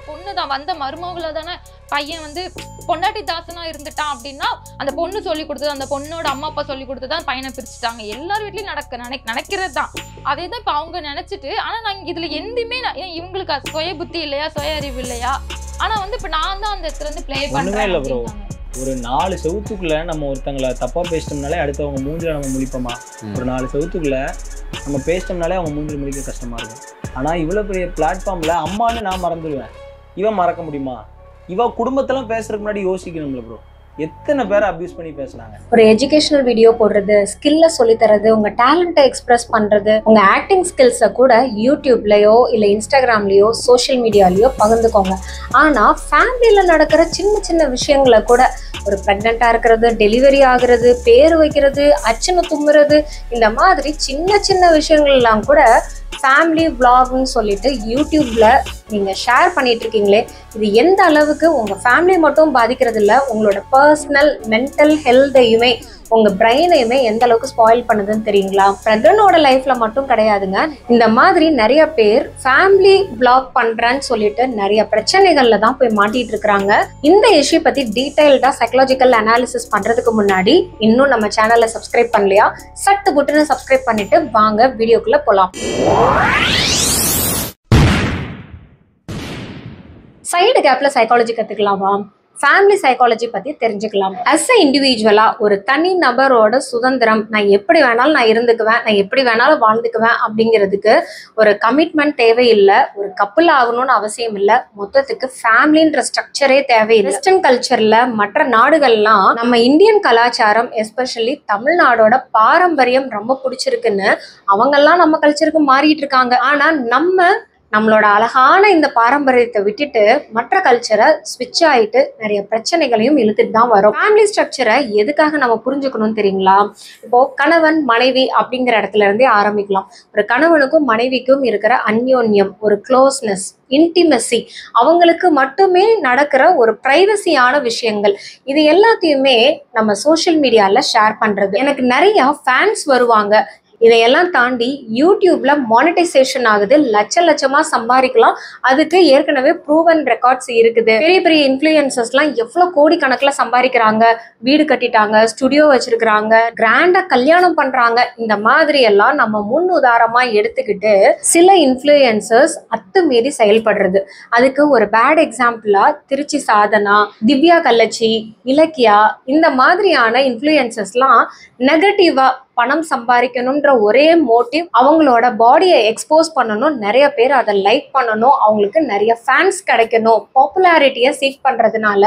பொண்ணு தான் வந்த மருமகளை தானே பையன் வந்து பொண்டாட்டி தாசனா இருந்துட்டான் அப்படின்னா அந்த பொண்ணு சொல்லி கொடுத்தது, அந்த பொண்ணோட அம்மா அப்பா சொல்லி கொடுத்துதான் பையனை பிரிச்சுட்டாங்க. எல்லார் வீட்லயும் நினைக்கிறது தான். அதே தான் இப்ப அவங்க நினைச்சிட்டு, ஆனா நாங்க இதுல எதுவுமே இவங்களுக்கு சுய புத்தி இல்லையா, சுய அறிவு இல்லையா? ஆனா வந்து இப்ப நான் தான் அந்த இடத்துல இருந்து பிளே பண்றேன். ஒரு 4 செவத்துக்குள்ள நம்ம ஒருத்தங்களை தப்பா பேசிட்டோம்னாலே அடுத்தவங்க மூஞ்சில நம்ம முழிப்போமா? ஒரு 4 செவத்துக்குள்ள நம்ம பேசிட்டோம்னாலே அவங்க மூஞ்சில முழிக்க கஷ்டமா இருக்கும். ஆனா இவ்வளவு பெரிய பிளாட்ஃபார்ம்ல அம்மான்னு நான் மறந்துடுவேன், இவன் மறக்க முடியுமா? இவ குடும்பத்தெல்லாம் பேசுறதுக்கு முன்னாடி யோசிக்கணும்ல ப்ரோ. எத்தனை பேரை அபியூஸ் பண்ணி பேசுறாங்க. ஒரு எஜுகேஷனல் வீடியோ போடுறது, ஸ்கில்ல சொல்லி தரது, உங்க டேலண்ட்டை எக்ஸ்பிரஸ் பண்றது, உங்க ஆக்டிங் ஸ்கில்ஸை கூட யூடியூப்லயோ இல்ல இன்ஸ்டாகிராம்லயோ சோஷியல் மீடியாலயோ பகிர்ந்துக்கோங்க. ஆனா ஃபேமிலியில நடக்கிற சின்ன சின்ன விஷயங்களை கூட, ஒரு பிரெக்னெண்டா இருக்கிறது, டெலிவரி ஆகுறது, பேர் வைக்கிறது, அச்சனை தும்முறது, இந்த மாதிரி சின்ன சின்ன விஷயங்கள் எல்லாம் கூட ஃபேமிலி விளாக்னு சொல்லிட்டு யூடியூப்ல நீங்க ஷேர் பண்ணிட்டு இருக்கீங்களே, இது எந்த அளவுக்கு உங்க ஃபேமிலி மட்டும் பாதிக்கிறது இல்ல, உங்களோட பர்சனல் மென்டல் ஹெல்த்தையுமே உங்க பிரெயினையுமே எந்த அளவுக்கு ஸ்பாயில் பண்ணுதுன்னு தெரியுங்களா? பிரகனோட லைஃப்ல மட்டும் கிடையாதுங்க, இந்த மாதிரி நிறைய பேர் ஃபேமிலி விளாக் பண்றேன்னு சொல்லிட்டு நிறைய பிரச்சனைகள்ல தான் போய் மாட்டிட்டு இருக்காங்க. இந்த இஷ்யூ பத்தி டீடைல்டா சைக்காலஜிக்கல் அனாலிசிஸ் பண்றதுக்கு முன்னாடி இன்னும் நம்ம சேனலை சப்ஸ்கிரைப் பண்ணலையா? சட்டு புட்டுன்னு சப்ஸ்கிரைப் பண்ணிட்டு வாங்க வீடியோக்குள்ள போலாம். சைடு கேப்ல சைக்காலஜி கத்துக்கலாமா? ஃபேமிலி சைக்காலஜி பத்தி தெரிஞ்சுக்கலாம். அஸ் அ இண்டிவிஜுவலா ஒரு தனி நபரோட சுதந்திரம், நான் எப்படி வேணாலும் நான் இருந்துக்குவேன், நான் எப்படி வேணாலும் வாழ்ந்துக்குவேன் அப்படிங்கிறதுக்கு ஒரு கமிட்மெண்ட் தேவையில்லை, ஒரு கப்புள் ஆகணும்னு அவசியம் இல்லை, மொத்தத்துக்கு ஃபேமிலின்ற ஸ்ட்ரக்சரே தேவையில்லை. வெஸ்டர்ன் கல்ச்சர்ல மற்ற நாடுகள்லாம் நம்ம இந்தியன் கலாச்சாரம் எஸ்பெஷலி தமிழ்நாடோட பாரம்பரியம் ரொம்ப பிடிச்சிருக்குன்னு அவங்கெல்லாம் நம்ம கல்ச்சருக்கு மாறிட்டு இருக்காங்க. ஆனா நம்மளோட அழகான இந்த பாரம்பரியத்தை விட்டுட்டு மற்ற கல்ச்சரை ஸ்விட்ச் ஆயிட்டு நிறைய பிரச்சனைகளையும் இழுத்துட்டு தான் வரும். ஃபேமிலி ஸ்ட்ரக்சரை எதுக்காக நம்ம புரிஞ்சுக்கணும்னு தெரியுங்களா? இப்போ கணவன் மனைவி அப்படிங்கிற இடத்துல இருந்தே ஆரம்பிக்கலாம். ஒரு கணவனுக்கும் மனைவிக்கும் இருக்கிற அந்யோன்யம், ஒரு க்ளோஸ்னஸ், இன்டிமெசி, அவங்களுக்கு மட்டுமே நடக்கிற ஒரு பிரைவசியான விஷயங்கள், இது எல்லாத்தையுமே நம்ம சோஷியல் மீடியால ஷேர் பண்றது. எனக்கு நிறைய ஃபேன்ஸ் வருவாங்க, இதையெல்லாம் தாண்டி யூடியூப்ல மானிட்டைசேஷன் ஆகுது, லட்சமா சம்பாதிக்கலாம். அதுக்கு ஏற்கனவே ப்ரூவன் ரெக்கார்ட்ஸ் இருக்குது. பெரிய பெரிய இன்ஃப்ளூயன்சர்ஸ்லாம் எவ்வளவு கோடி கணக்குல சம்பாதிக்கிறாங்க, வீடு கட்டிட்டாங்க, ஸ்டுடியோ வச்சிருக்கிறாங்க, கிராண்டா கல்யாணம் பண்றாங்க. இந்த மாதிரி எல்லாம் நம்ம முன் உதாரணமா எடுத்துக்கிட்டு சில இன்ஃப்ளூயன்சர்ஸ் அத்துமீறி செயல்படுறது. அதுக்கு ஒரு பேட் எக்ஸாம்பிளா திருச்சி சாதனா, திவ்யா கள்ளச்சி, இலக்கியா, இந்த மாதிரியான இன்ஃப்ளூயன்சர்ஸ்லாம் நெகட்டிவா பணம் சம்பாதிக்கணும்ன்ற ஒரே மோட்டிவ், அவங்களோட பாடியை எக்ஸ்போஸ் பண்ணணும், நிறைய பேர் அதை லைக் பண்ணணும், அவங்களுக்கு நிறைய ஃபேன்ஸ் கிடைக்கணும், பாப்புலாரிட்டியை சீக் பண்றதுனால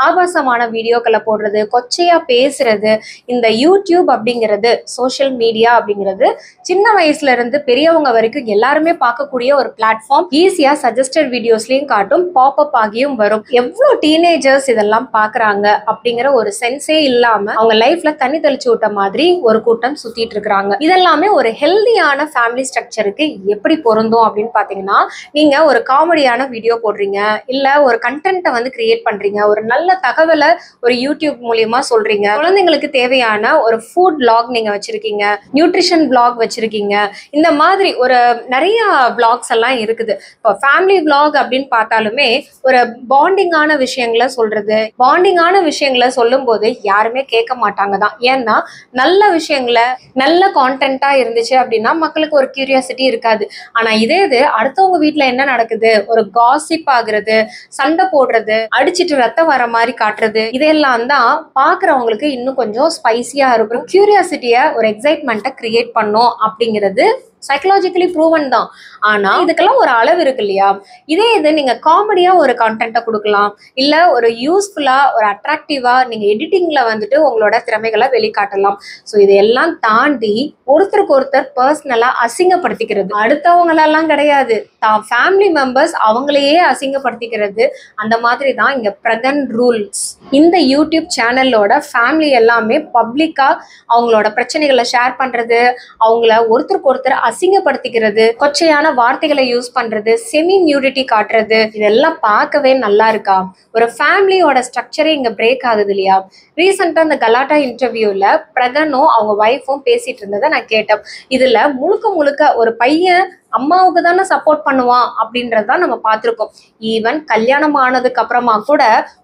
ஆபாசமான வீடியோக்களை போடுறது, கொச்சையா பேசுறது. இந்த யூடியூப் அப்படிங்கிறது, சோஷியல் மீடியா அப்படிங்கிறது சின்ன வயசுல இருந்து பெரியவங்க வரைக்கும் எல்லாருமே பார்க்கக்கூடிய ஒரு பிளாட்ஃபார்ம். ஈஸியா சஜஸ்டட் வீடியோஸ்லயும் காட்டும், பாப்அப் ஆகியும் வரும். எவ்வளவு டீனேஜர்ஸ் இதெல்லாம் பாக்குறாங்க அப்படிங்கிற ஒரு சென்ஸே இல்லாம அவங்க லைஃப்ல தண்ணி தெளிச்சு விட்ட மாதிரி ஒரு கூட்டம் சுத்திட்டு இருக்காங்க. இதெல்லாமே ஒரு ஹெல்தியான ஃபேமிலி ஸ்ட்ரக்சருக்கு எப்படி பொருந்தும் அப்படின்னு பாத்தீங்கன்னா, நீங்க ஒரு காமெடியான வீடியோ போடுறீங்க, இல்ல ஒரு கண்டென்ட்டை வந்து கிரியேட் பண்றீங்க, ஒரு நல்ல தகவலை ஒரு யூடியூப் மூலியமா சொல்றீங்க, குழந்தைங்களுக்கு தேவையான ஒரு ஃபுட் விளாக் நீங்க வச்சிருக்கீங்க, நியூட்ரிஷன் விளாக் வச்சிருக்கீங்க, இந்த மாதிரி ஒரு நிறைய விளாக்ஸ் எல்லாம் இருக்குது. இப்போ ஃபேமிலி விளாக் அப்படின்னு பார்த்தாலுமே ஒரு பாண்டிங்கான விஷயங்களை சொல்றது, பாண்டிங்கான விஷயங்களை சொல்லும் போது யாருமே கேட்க மாட்டாங்க தான். ஏன்னா நல்ல விஷயங்களை நல்ல கான்டென்ட்டா இருந்துச்சு அப்படின்னா மக்களுக்கு ஒரு கியூரியாசிட்டி இருக்காது. ஆனா இதே இது அடுத்தவங்க வீட்டுல என்ன நடக்குது, ஒரு காசிப் ஆகுறது, சண்டை போடுறது, அடிச்சிட்டு ரத்தம் வர மாதிரி காட்டுறது, இதெல்லாம் தான் பாக்குறவங்களுக்கு இன்னும் கொஞ்சம் ஸ்பைசியா இருக்கும். கியூரியாசிட்டிய, ஒரு எக்ஸைட்மெண்ட்டை கிரியேட் பண்ணும் அப்படிங்கிறது சைக்கலாஜிக்கலி ப்ரூவன் தான். ஆனா இதுக்கெல்லாம் ஒரு அளவு இருக்கு இல்லையா? இதே இது நீங்க காமெடியா ஒரு கான்டென்ட்டை கொடுக்கலாம், இல்ல ஒரு யூஸ்ஃபுல்லா ஒரு அட்ராக்டிவா நீங்க எடிட்டிங்ல வந்துட்டு உங்களோட திறமைகளை வெளிக்காட்டலாம். ஸோ இதையெல்லாம் தாண்டி ஒருத்தருக்கு ஒருத்தர் பர்சனலா அசிங்கப்படுத்திக்கிறது, அடுத்தவங்களெல்லாம் கிடையாது, தான் ஃபேமிலி மெம்பர்ஸ் அவங்களையே அசிங்கப்படுத்திக்கிறது, அந்த மாதிரி தான் இங்க பிரகன் ரூல்ஸ். இந்த யூடியூப் சேனலோட ஃபேமிலி எல்லாமே பப்ளிக்கா அவங்களோட பிரச்சனைகளை ஷேர் பண்றது, அவங்கள ஒருத்தருக்கு ஒருத்தர் அசிங்கப்படுத்திக்கிறது, கொச்சையான வார்த்தைகளை யூஸ் பண்றது, செமி நியூடிட்டி காட்டுறது, இதெல்லாம் பார்க்கவே நல்லா இருக்கா? ஒரு ஃபேமிலியோட ஸ்ட்ரக்சரே இங்க பிரேக் ஆகுது இல்லையா? ரீசெண்டா அந்த கலாட்டா இன்டர்வியூல பிரகனும் அவங்க ஒய்ஃபும் பேசிட்டு இருந்ததை நான் கேட்டேன். இதுல முழுக்க முழுக்க ஒரு பையன் அம்மாவுக்கு தானே சப்போர்ட் பண்ணுவான் அப்படின்றதான் நம்ம பார்த்துருக்கோம். ஈவன் கல்யாணம் ஆனதுக்கு அப்புறமா கூட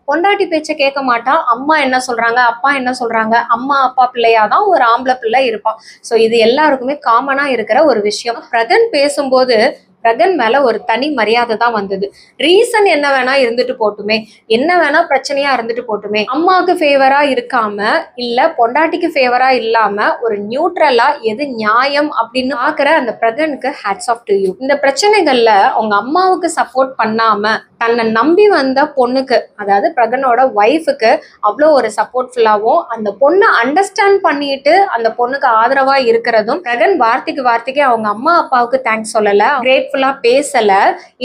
பொண்டாட்டி பேச்சை கேட்க மாட்டான். அம்மா என்ன சொல்றாங்க, அப்பா என்ன சொல்றாங்க, அம்மா அப்பா பிள்ளையாதான் ஒரு ஆம்பளை பிள்ளை இருப்பான். ஸோ இது எல்லாருக்குமே காமனா இருக்கிற ஒரு விஷயம். பிரகன் பேசும்போது பிரகன் மேல ஒரு தனி மரியாதை தான் வந்தது. ரீசன் என்ன வேணா இருந்துட்டு போட்டுமே, என்ன வேணா பிரச்சனையா இருந்துட்டு போட்டுமே, அம்மாவுக்கு ஃபேவரா இருக்காம இல்ல பொண்டாட்டிக்கு ஃபேவரா இல்லாம ஒரு நியூட்ரலா எது நியாயம் அப்படின்னு பாக்குற அந்த பிரகனுக்கு ஹேட்ஸ் ஆஃப் டு யூ. இந்த பிரச்சனைகள்ல அவங்க அம்மாவுக்கு சப்போர்ட் பண்ணாம தன்னை நம்பி வந்த பொண்ணுக்கு, அதாவது பிரகனோட ஒய்ஃபுக்கு அவ்வளோ ஒரு சப்போர்ட்ஃபுல்லாகவும் அந்த பொண்ணை அண்டர்ஸ்டாண்ட் பண்ணிட்டு அந்த பொண்ணுக்கு ஆதரவா இருக்கிறதும், பிரகன் வார்த்தைக்கு அவங்க அம்மா அப்பாவுக்கு தேங்க்ஸ் சொல்லல, கிரேட்ஃபுல்லா பேசல.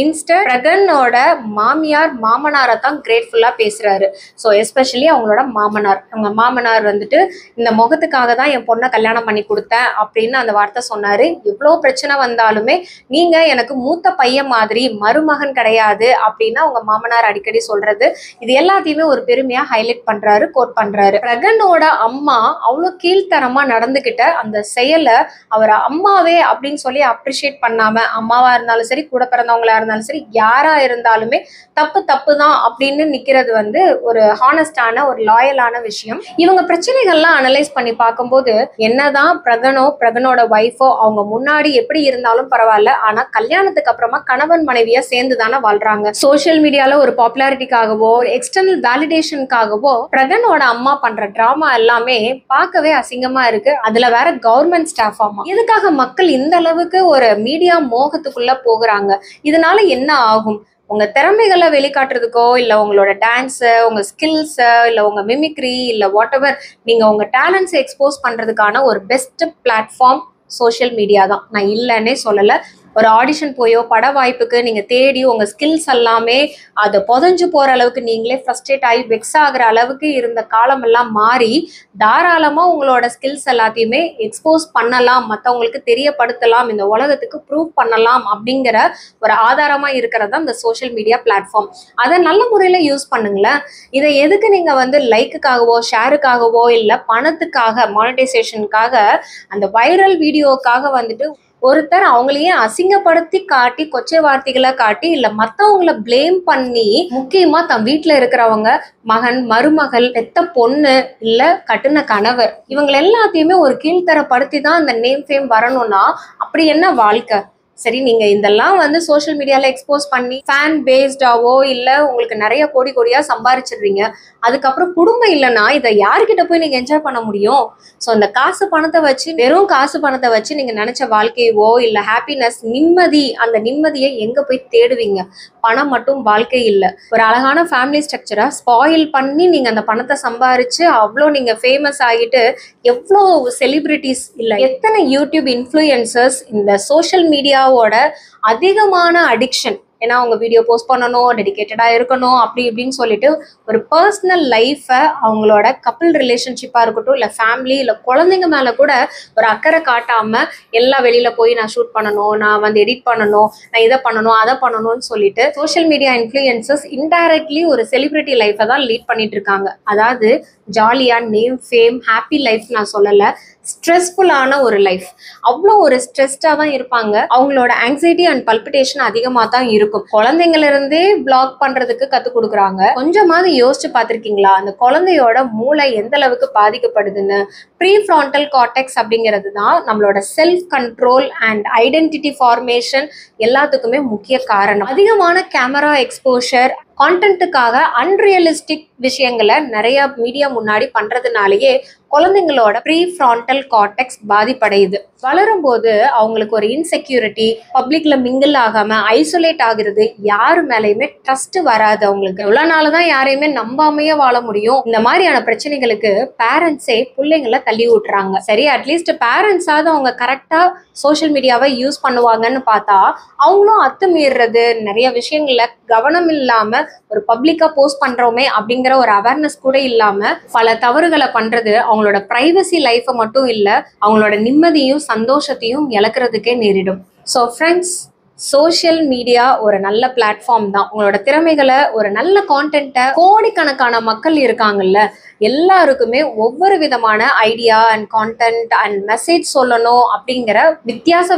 இன்ஸ்டன்ட் பிரகனோட மாமியார் மாமனாரை தான் கிரேட்ஃபுல்லா பேசுறாரு. ஸோ எஸ்பெஷலி அவங்களோட மாமனார், அவங்க மாமனார் வந்துட்டு இந்த முகத்துக்காக தான் என் பொண்ணை கல்யாணம் பண்ணி கொடுத்தேன் அப்படின்னு அந்த வார்த்தை சொன்னாரு. எவ்வளோ பிரச்சனை வந்தாலுமே நீங்க எனக்கு மூத்த பையன் மாதிரி, மருமகன் கிடையாது அப்படின்னு அவங்க மாமனார் அடிக்கடி சொல்றது. இது எல்லாத்தையுமே ஒரு பெருமையா ஹைலைட் பண்றாரு, கோட் பண்றாரு. பிரகனோட அம்மா அவ்வளவு கீழ்த்தரமா நடந்துகிட்ட அந்த செயலை அவர் அம்மாவே அப்படின்னு சொல்லி அப்ரிஷியேட் பண்ணாம, அம்மாவா இருந்தாலும் சரி, கூட பிறந்தவங்களா இருந்தாலும் சரி, யாரா இருந்தாலுமே தப்பு தான் அப்படின்னு நிக்கிறது வந்து ஒரு ஹானஸ்டான ஒரு லாயலான விஷயம். இவங்க பிரச்சனைகள்லாம் அனலைஸ் பண்ணி பார்க்கும்போது என்னதான் பிரகனோட ஒய்ஃபோ அவங்க முன்னாடி எப்படி இருந்தாலும் பரவாயில்ல, ஆனா கல்யாணத்துக்கு அப்புறமா கணவன் மனைவியா சேர்ந்து தானே வாழ்றாங்க. சோஷியல் மீடியால ஒரு பாப்புலாரிட்டிக்காகவோ எக்ஸ்டர்னல் வேலிடேஷனுக்காகவோ பிரகனோட அம்மா பண்ற டிராமா எல்லாமே பார்க்கவே அசிங்கமா இருக்கு. அதுல வேற கவர்மெண்ட் ஸ்டாஃப். ஆமா, எதுக்காக மக்கள் இந்த அளவுக்கு ஒரு மீடியா மோகத்துக்குள்ள போகிறாங்க? இதனால என்ன ஆகும்? உங்க திறமைகளை வெளிக்காட்டுறதுக்கோ இல்ல உங்களோட டான்ஸ், உங்க ஸ்கில்ஸ், இல்ல உங்க மிமிக்ரி, இல்ல வாட் எவர், நீங்க உங்க டேலண்ட்ஸை எக்ஸ்போஸ் பண்றதுக்கான ஒரு பெஸ்ட் பிளாட்ஃபார்ம் சோஷியல் மீடியா தான். நான் இல்லைன்னே சொல்லலை. ஒரு ஆடிஷன் போயோ பட வாய்ப்புக்கு நீங்க தேடி உங்க ஸ்கில்ஸ் எல்லாமே அதை புதஞ்சு போற அளவுக்கு, நீங்களே ஃப்ரஸ்ட்ரேட் ஆகி வெக்ஸ் ஆகுற அளவுக்கு இருந்த காலம் எல்லாம் மாறி தாராளமா உங்களோட ஸ்கில்ஸ் எல்லாத்தையுமே எக்ஸ்போஸ் பண்ணலாம், மற்றவங்களுக்கு தெரியப்படுத்தலாம், இந்த உலகத்துக்கு ப்ரூவ் பண்ணலாம் அப்படிங்கிற ஒரு ஆதாரமா இருக்கிறது இந்த சோஷியல் மீடியா பிளாட்ஃபார்ம். அதை நல்ல முறையில யூஸ் பண்ணுங்களேன். இதை எதுக்கு நீங்க வந்து லைக்குக்காகவோ ஷேருக்காகவோ இல்லை பணத்துக்காக, மானிட்டைசேஷனுக்காக, அந்த வைரல் வீடியோக்காக வந்துட்டு ஒருத்தர் அவங்களையே அசிங்கப்படுத்தி காட்டி, கொச்சை வார்த்தைகளை காட்டி, இல்ல மத்தவங்களை பிளேம் பண்ணி, முக்கியமா தன் வீட்டுல இருக்கிறவங்க, மகன், மருமகள், பெத்த பொண்ணு, இல்ல கட்டுன கணவர், இவங்க எல்லாத்தையுமே ஒரு கீழ்த்தரப்படுத்தி தான் அந்த நேம் ஃபேம் வரணும்னா அப்படி என்ன வாழ்க்கை? சரி, நீங்க இதெல்லாம் வந்து சோஷியல் மீடியால எக்ஸ்போஸ் பண்ணி ஃபேன் பேஸ்டாவோ இல்ல உங்களுக்கு நிறைய கோடியா சம்பாரிச்சிடுறீங்க. அதுக்கப்புறம் குடும்பம் இல்லைன்னா இதை யாருக்கிட்ட போய் நீங்க என்ஜாய் பண்ண முடியும்? ஸோ அந்த வெறும் காசு பணத்தை வச்சு நீங்க நினைச்ச வாழ்க்கையவோ இல்ல ஹாப்பினஸ், நிம்மதி, அந்த நிம்மதியை எங்க போய் தேடுவீங்க? பணம் மட்டும் வாழ்க்கை இல்லை. ஒரு அழகான ஃபேமிலி ஸ்ட்ரக்சரா ஸ்பாயில் பண்ணி நீங்க அந்த பணத்தை சம்பாரிச்சு அவ்வளோ நீங்க ஃபேமஸ் ஆகிட்டு, எவ்வளோ செலிபிரிட்டிஸ் இல்லை, எத்தனை யூடியூப் இன்ஃப்ளூயன்சர்ஸ் இந்த சோஷியல் மீடியாவோட அதிகமான அடிக்ஷன், ஏன்னா அவங்க வீடியோ போஸ்ட் பண்ணணும், டெடிகேட்டடா இருக்கணும், அப்படி இப்படின்னு சொல்லிட்டு ஒரு பர்சனல் லைஃபை, அவங்களோட கப்பிள் ரிலேஷன்ஷிப்பா இருக்கட்டும், இல்ல ஃபேமிலி, இல்ல குழந்தைங்க மேல கூட ஒரு அக்கறை காட்டாம எல்லாம் வெளியில போய் நான் ஷூட் பண்ணணும், நான் வந்து எடிட் பண்ணணும், நான் இதை பண்ணணும், அதை பண்ணணும்னு சொல்லிட்டு சோஷியல் மீடியா இன்ஃப்ளூயன்சஸ் இன்டைரக்ட்லி ஒரு செலிபிரிட்டி லைஃபை தான் லீட் பண்ணிட்டு இருக்காங்க. அதாவது ஜாலியா நேம் ஃபேம் ஹாப்பி லைஃப் நான் சொல்லல, ஸ்ட்ரெஸ்ஃபுல்லான ஒரு லைஃப். அவ்வளோ ஒரு ஸ்ட்ரெஸ்டா தான் இருப்பாங்க. அவங்களோட ஆங்ஸைட்டி அண்ட் பல்பிட்டேஷன் அதிகமா தான் இருக்கும். குழந்தைங்கள இருந்தே பிளாக் பண்றதுக்கு கத்து கொடுக்குறாங்க. கொஞ்சமாவது யோசிச்சு பார்த்திருக்கீங்களா அந்த குழந்தையோட மூளை எந்த அளவுக்கு பாதிக்கப்படுதுன்னு? ப்ரீ ஃப்ரான்டல் கார்டெக்ஸ் அப்படிங்கிறது தான் நம்மளோட self control and identity formation எல்லாத்துக்குமே முக்கிய காரணம். அதிகமான கேமரா எக்ஸ்போஷர், கான்டென்ட்டுக்காக அன்ரியலிஸ்டிக் விஷயங்களை நிறைய மீடியா முன்னாடி பண்றதுனாலேயே குழந்தைங்களோட ப்ரீ ஃப்ரான்டல் கார்டெக்ஸ் பாதிப்படையுது. வளரும் போது அவங்களுக்கு ஒரு இன்செக்யூரிட்டி, பப்ளிக்ல மிங்கிள் ஆகாம ஐசோலேட் ஆகுறது, யாரு மேலேயுமே ட்ரஸ்ட் வராது. அவங்களுக்கு எவ்வளவு நாள்தான் யாரையுமே நம்பாமையே வாழ முடியும்? இந்த மாதிரியான பிரச்சனைகளுக்கு பேரண்ட்ஸே பிள்ளைங்களை தள்ளி விட்டுறாங்க. சரி, அட்லீஸ்ட் பேரண்ட்ஸாவது அவங்க கரெக்டா சோஷியல் மீடியாவை யூஸ் பண்ணுவாங்கன்னு பார்த்தா அவங்களும் அத்துமீறது, நிறைய விஷயங்கள்ல கவனம் இல்லாம ஒரு பப்ளிக்கா போஸ்ட் பண்றோமே அப்படிங்கிற ஒரு அவேர்னஸ் கூட இல்லாம பல தவறுகளை பண்றது அவங்களோட பிரைவசி லைஃபை மட்டும் இல்ல, அவங்களோட நிம்மதியும் சந்தோஷத்தையும் இழக்கிறதுக்கே நேரிடும். ஸோ ஃப்ரெண்ட்ஸ், சோஷியல் மீடியா ஒரு நல்ல பிளாட்ஃபார்ம் தான். உங்களோட திறமைகளை, ஒரு நல்ல கான்டென்ட்டை, கோடிக்கணக்கான மக்கள் இருக்காங்கல்ல, எல்லாருக்குமே ஒவ்வொரு விதமான idea and content and message சொல்லணும் அப்படிங்கிற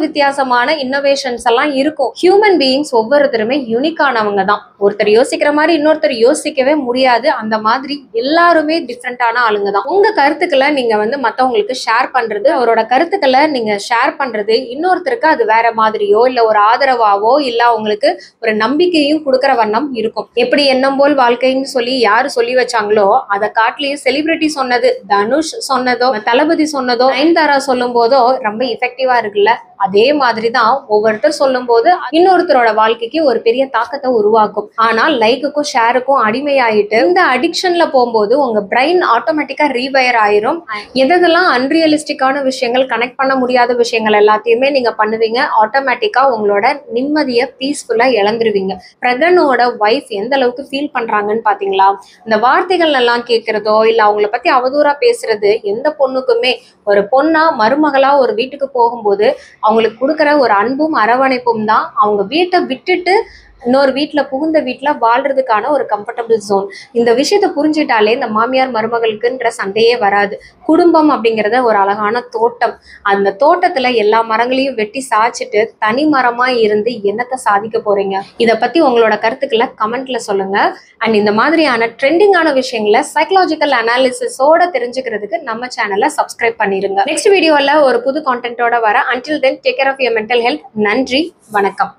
வித்தியாசமான இன்னோவேஷன்ஸ் எல்லாம் இருக்கும். ஹியூமன் பீயிங்ஸ் ஒவ்வொருத்தருமே யூனிக்கானவங்க தான். ஒருத்தர் யோசிக்கிற மாதிரி இன்னொருத்தர் யோசிக்கவே முடியாது. அந்த மாதிரி எல்லாருமே டிஃப்ரெண்டான ஆளுங்க தான். உங்க கருத்துக்களை நீங்க மத்தவங்களுக்கு ஷேர் பண்றது, அவரோட கருத்துக்களை நீங்க ஷேர் பண்றது இன்னொருத்தருக்கு அது வேற மாதிரியோ இல்ல ஒரு ஆதரவாவோ இல்ல அவங்களுக்கு ஒரு நம்பிக்கையும் கொடுக்கற வண்ணம் இருக்கும். எப்படி எண்ணம் போல் வாழ்க்கைன்னு சொல்லி யாரு சொல்லி வச்சாங்களோ அதை காட்டிலேயே செலிபிரிட்டி சொன்னது, தனுஷ் சொன்னதோ, தளபதி சொன்னதோ, நயன்தாரா சொல்லும் போதோ ரொம்ப எஃபெக்டிவா இருக்குல்ல, அதே மாதிரிதான் ஒவ்வொருத்தர் சொல்லும் போது இன்னொருத்தரோட வாழ்க்கைக்கு ஒரு பெரிய தாக்கத்தை உருவாக்கும். ஆனா லைக்குக்கும் ஷேருக்கும் அடிமையாயிட்டு இந்த அடிக்ஷன்ல போகும்போது உங்க பிரெயின் ஆட்டோமேட்டிக்கா ரீவயர் ஆயிரும். எதெல்லாம் அன்ரியலிஸ்டிக்கான விஷயங்கள், கனெக்ட் பண்ண முடியாத விஷயங்கள் எல்லாத்தையுமே நீங்க பண்ணுவீங்க. ஆட்டோமேட்டிக்கா உங்களோட நிம்மதியை பீஸ்ஃபுல்லா இழந்துருவீங்க. பிரகனோட வைஃப் எந்த அளவுக்கு ஃபீல் பண்றாங்கன்னு பாத்தீங்களா? இந்த வார்த்தைகள் எல்லாம் கேட்கறதோ இல்ல அவங்கள பத்தி அவதூறா பேசுறது எந்த பொண்ணுக்குமே, ஒரு பொண்ணா மருமகளா ஒரு வீட்டுக்கு போகும்போது அவங்களுக்கு கொடுக்குற ஒரு அன்பும் அரவணைப்பும் தான் அவங்க வீட்டை விட்டுட்டு இன்னொரு வீட்டுல புகுந்த வீட்டுல வாழ்றதுக்கான ஒரு கம்ஃபர்டபுள் ஜோன். இந்த விஷயத்த புரிஞ்சுட்டாலே இந்த மாமியார் மருமகளுக்குன்ற சண்டையே வராது. குடும்பம் அப்படிங்கிறத ஒரு அழகான தோட்டம். அந்த தோட்டத்துல எல்லா மரங்களையும் வெட்டி சாய்ச்சிட்டு தனி மரமா இருந்து என்னத்தை சாதிக்க போறீங்க? இதை பத்தி உங்களோட கருத்துக்களை கமெண்ட்ல சொல்லுங்க. அண்ட் இந்த மாதிரியான ட்ரெண்டிங்கான விஷயங்களை சைக்கலாஜிக்கல் அனாலிசிஸோட தெரிஞ்சுக்கிறதுக்கு நம்ம சேனலை சப்ஸ்கிரைப் பண்ணிருங்க. நெக்ஸ்ட் வீடியோல ஒரு புது கான்டென்ட்டோட வர. Until then take care of your mental health. நன்றி, வணக்கம்.